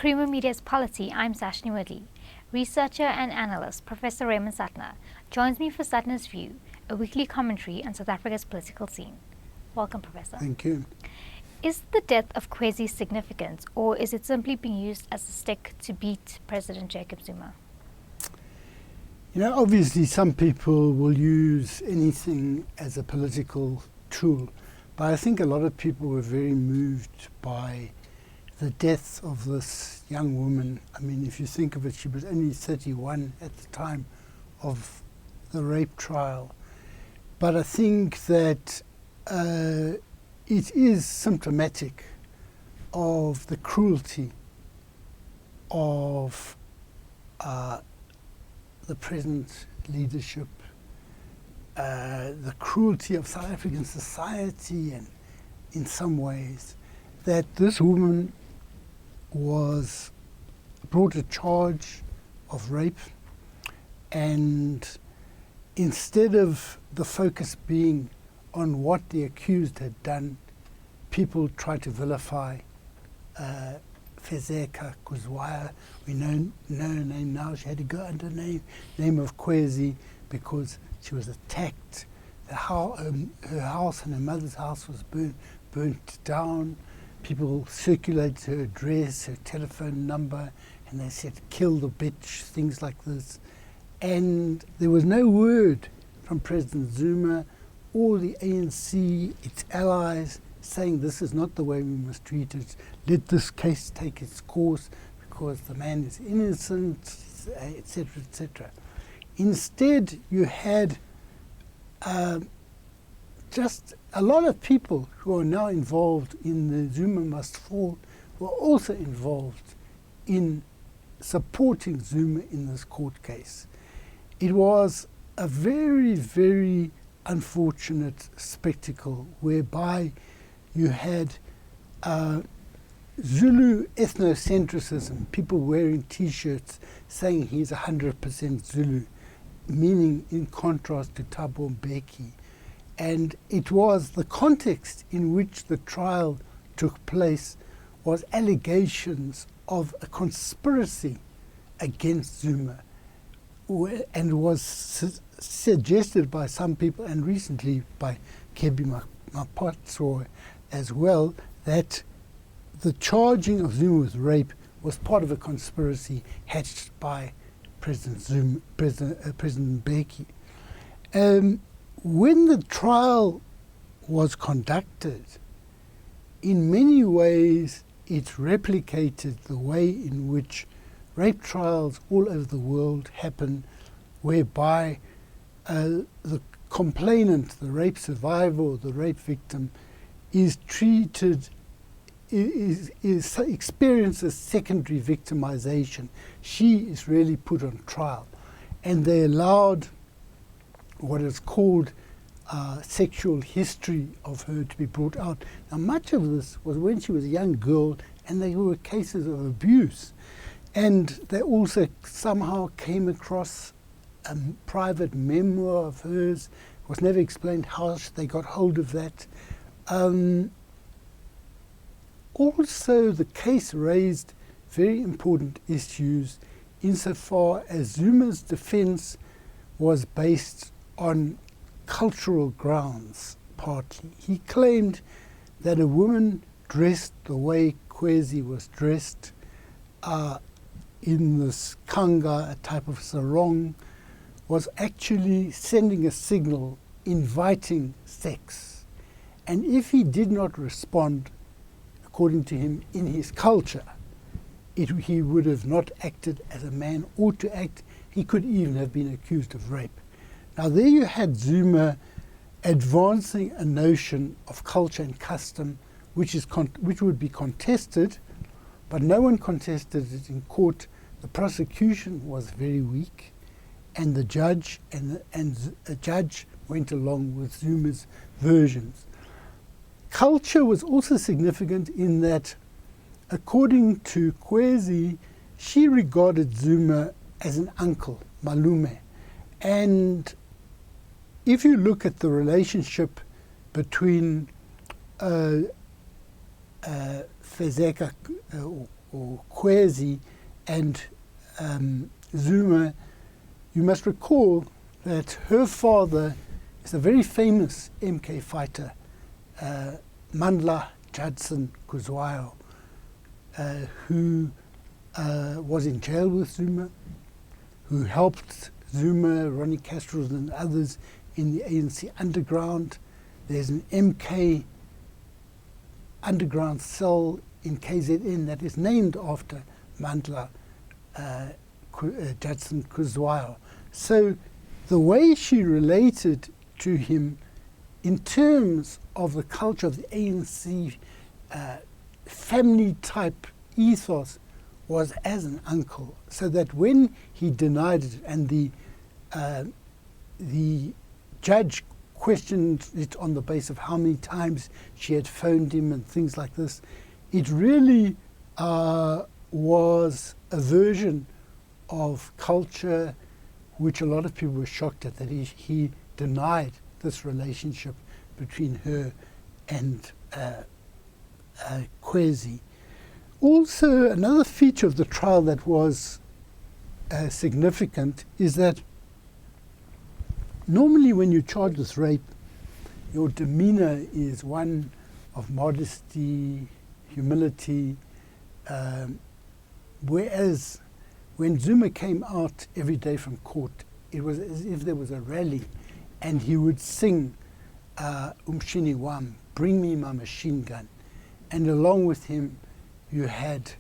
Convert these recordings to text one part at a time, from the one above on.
Creamer Media's Polity, I'm Sashnee Moodley. Researcher and analyst Professor Raymond Suttner joins me for Suttner's View, a weekly commentary on South Africa's political scene. Welcome, Professor. Thank you. Is the death of Khwezi significant, or is it simply being used as a stick to beat President Jacob Zuma? You know, obviously some people will use anything as a political tool, but I think a lot of people were very moved by the death of this young woman. I mean, if you think of it, she was only 31 at the time of the rape trial. But I think that it is symptomatic of the cruelty of the present leadership, the cruelty of South African society, and in some ways that this woman was brought a charge of rape, and instead of the focus being on what the accused had done, people tried to vilify Khwezi. We know her name now. She had to go under the name of Khwezi because she was attacked. Her house and her mother's house was burnt down. People circulated her address, her telephone number, and they said, "Kill the bitch," things like this. And there was no word from President Zuma or the ANC, its allies, saying this is not the way we must treat it. Let this case take its course because the man is innocent, etc., etc. Instead, you had just a lot of people who are now involved in the Zuma Must Fall were also involved in supporting Zuma in this court case. It was a very, very unfortunate spectacle whereby you had Zulu ethnocentrism, people wearing T-shirts saying he's 100% Zulu, meaning in contrast to Thabo Mbeki. And it was the context in which the trial took place was allegations of a conspiracy against Zuma, and was suggested by some people, and recently by Kebi Mapatswa as well, that the charging of Zuma with rape was part of a conspiracy hatched by President Mbeki. When the trial was conducted, in many ways it replicated the way in which rape trials all over the world happen, whereby the complainant, the rape survivor, or the rape victim, is treated, experiences secondary victimization. She is really put on trial, and they allowed what is called sexual history of her to be brought out. Now, much of this was when she was a young girl, and there were cases of abuse. And they also somehow came across a private memoir of hers. It was never explained how they got hold of that. Also, the case raised very important issues insofar as Zuma's defense was based on cultural grounds, partly. He claimed that a woman dressed the way Khwezi was dressed, in this kanga, a type of sarong, was actually sending a signal inviting sex. And if he did not respond, according to him, in his culture, he would have not acted as a man ought to act. He could even have been accused of rape. Now there you had Zuma advancing a notion of culture and custom which would be contested, but no one contested it in court. The prosecution was very weak, and the judge and a judge went along with Zuma's versions. Culture was also significant in that, according to Khwezi, she regarded Zuma as an uncle, malume. And if you look at the relationship between Khwezi or Khwezi and Zuma, you must recall that her father is a very famous MK fighter, Mandla Judson Kuzwayo, who was in jail with Zuma, who helped Zuma, Ronnie Castro and others in the ANC underground. There's an MK underground cell in KZN that is named after Mandla Judson Kuzwayo. So the way she related to him in terms of the culture of the ANC family type ethos was as an uncle, so that when he denied it and the judge questioned it on the basis of how many times she had phoned him and things like this, it really was a version of culture which a lot of people were shocked at, that he denied this relationship between her and Khwezi. Also, another feature of the trial that was significant is that normally when you're charged with rape, your demeanor is one of modesty, humility, whereas when Zuma came out every day from court, it was as if there was a rally, and he would sing Umshini Wam, bring me my machine gun. And along with him, you had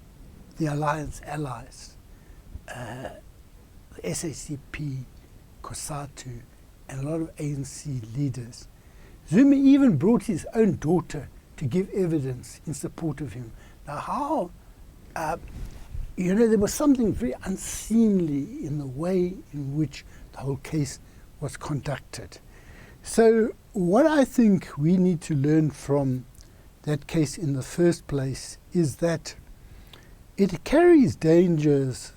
the Alliance allies, the SACP, COSATU, and a lot of ANC leaders. Zuma even brought his own daughter to give evidence in support of him. Now how, there was something very unseemly in the way in which the whole case was conducted. So what I think we need to learn from that case in the first place is that it carries dangers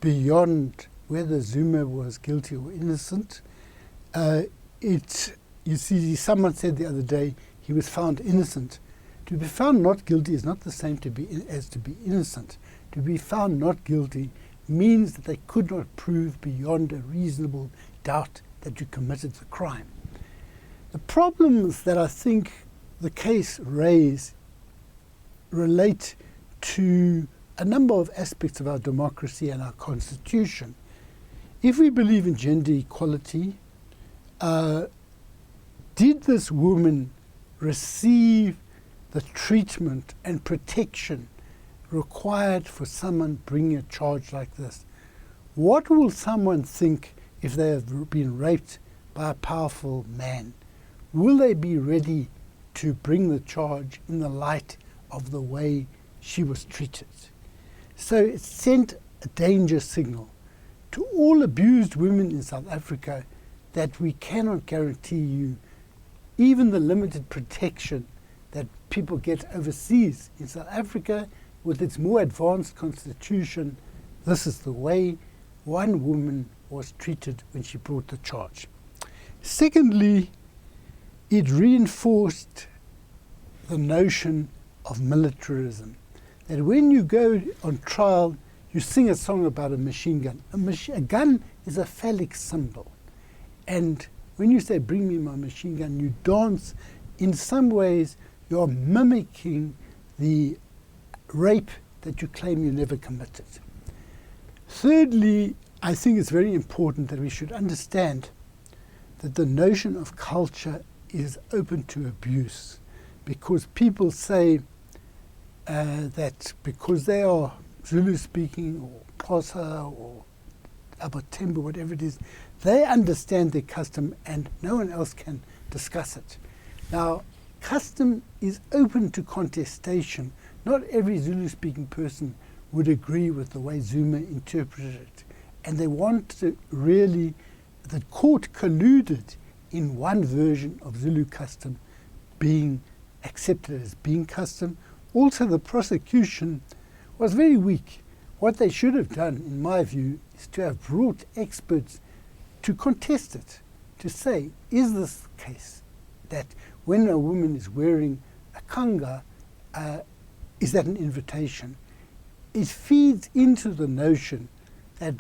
beyond whether Zuma was guilty or innocent. You see, someone said the other day he was found innocent. To be found not guilty is not the same as to be innocent. To be found not guilty means that they could not prove beyond a reasonable doubt that you committed the crime. The problems that I think the case raised relate to a number of aspects of our democracy and our constitution. If we believe in gender equality, did this woman receive the treatment and protection required for someone bringing a charge like this? What will someone think if they have been raped by a powerful man? Will they be ready to bring the charge in the light of the way she was treated? So it sent a danger signal to all abused women in South Africa that we cannot guarantee you even the limited protection that people get overseas. In South Africa, with its more advanced constitution, this is the way one woman was treated when she brought the charge. Secondly, it reinforced the notion of militarism, that when you go on trial, you sing a song about a machine gun. A gun is a phallic symbol. And when you say, bring me my machine gun, you dance. In some ways, you're mimicking the rape that you claim you never committed. Thirdly, I think it's very important that we should understand that the notion of culture is open to abuse, because people say that because they are Zulu speaking or Xhosa or Abatembu, whatever it is, they understand their custom and no one else can discuss it. Now, custom is open to contestation. Not every Zulu speaking person would agree with the way Zuma interpreted it. And they want to really, the court colluded in one version of Zulu custom being accepted as being custom. Also, the prosecution was very weak. What they should have done, in my view, is to have brought experts to contest it, to say, is this the case that when a woman is wearing a kanga, is that an invitation? it feeds into the notion that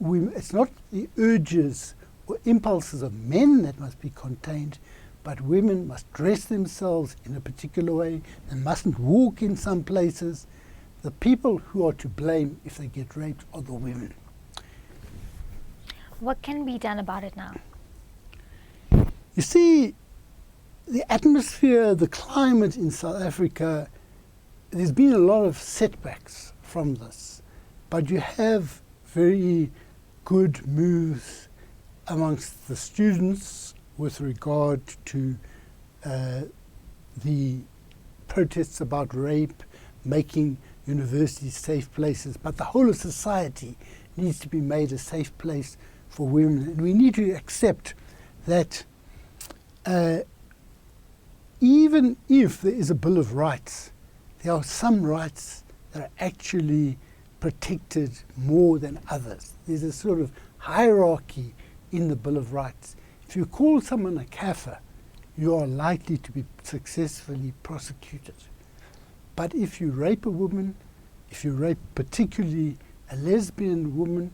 it's not the urges or impulses of men that must be contained, but women must dress themselves in a particular way and mustn't walk in some places. The people who are to blame if they get raped are the women. What can be done about it now? You see, the atmosphere, the climate in South Africa, there's been a lot of setbacks from this, but you have very good moves amongst the students with regard to the protests about rape, making universities safe places, but the whole of society needs to be made a safe place for women. And we need to accept that even if there is a Bill of Rights, there are some rights that are actually protected more than others. There's a sort of hierarchy in the Bill of Rights. If you call someone a kafir, you are likely to be successfully prosecuted. But if you rape a woman, if you rape particularly a lesbian woman,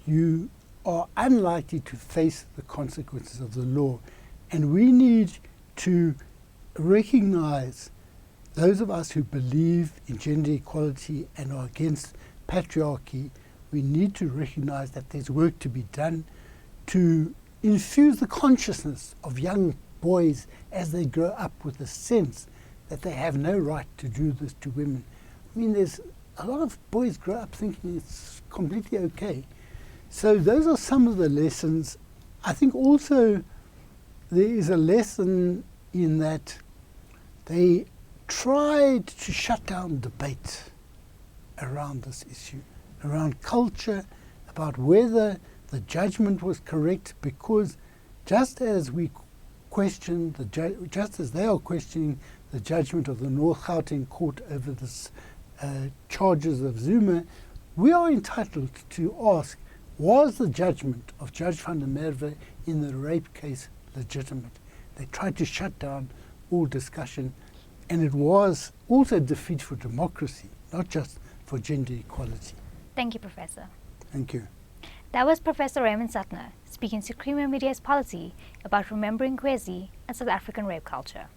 you are unlikely to face the consequences of the law. And we need to recognize, those of us who believe in gender equality and are against patriarchy, we need to recognize that there's work to be done to infuse the consciousness of young boys as they grow up with the sense that they have no right to do this to women. I mean, there's a lot of boys grow up thinking it's completely okay. So those are some of the lessons. I think also there is a lesson in that they tried to shut down debate around this issue, around culture, about whether the judgment was correct, because just as we question just as they are questioning the judgment of the North Gauteng court over this charges of Zuma, we are entitled to ask, was the judgment of Judge van der Merwe in the rape case legitimate? They tried to shut down all discussion, and it was also a defeat for democracy, not just for gender equality. Thank you, Professor. Thank you. That was Professor Raymond Suttner speaking to Creamer Media's Polity about remembering Khwezi and South African rape culture.